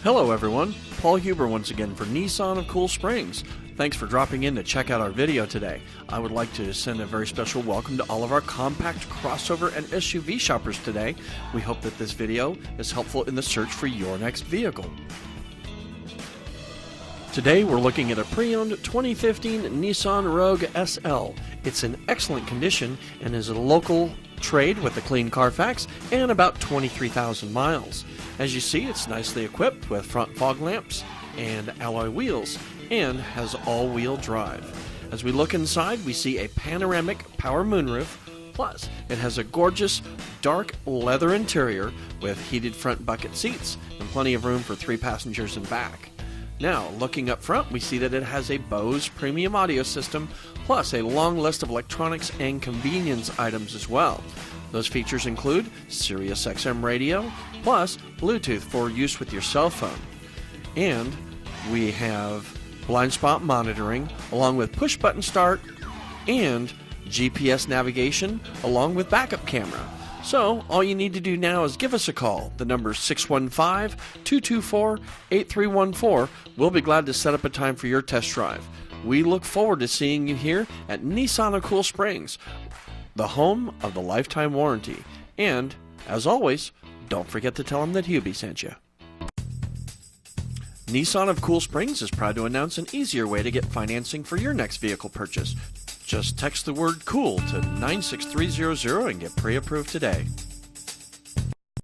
Hello everyone, Paul Huber once again for Nissan of Cool Springs. Thanks for dropping in to check out our video today. I would like to send a very special welcome to all of our compact, crossover, and SUV shoppers today. We hope that this video is helpful in the search for your next vehicle. Today we're looking at a pre-owned 2015 Nissan Rogue SL. It's in excellent condition and is a local trade with a clean Carfax and about 23,000 miles. As you see, it's nicely equipped with front fog lamps and alloy wheels and has all-wheel drive. As we look inside, we see a panoramic power moonroof, plus it has a gorgeous dark leather interior with heated front bucket seats and plenty of room for 3 passengers in back. Now, looking up front, we see that it has a Bose premium audio system, plus a long list of electronics and convenience items as well. Those features include SiriusXM radio, plus Bluetooth for use with your cell phone. And we have blind spot monitoring, along with push-button start, and GPS navigation, along with backup camera. So, all you need to do now is give us a call. The number is 615-224-8314. We'll be glad to set up a time for your test drive. We look forward to seeing you here at Nissan of Cool Springs, the home of the lifetime warranty. And, as always, don't forget to tell them that Hubie sent you. Nissan of Cool Springs is proud to announce an easier way to get financing for your next vehicle purchase. Just text the word COOL to 96300 and get pre-approved today.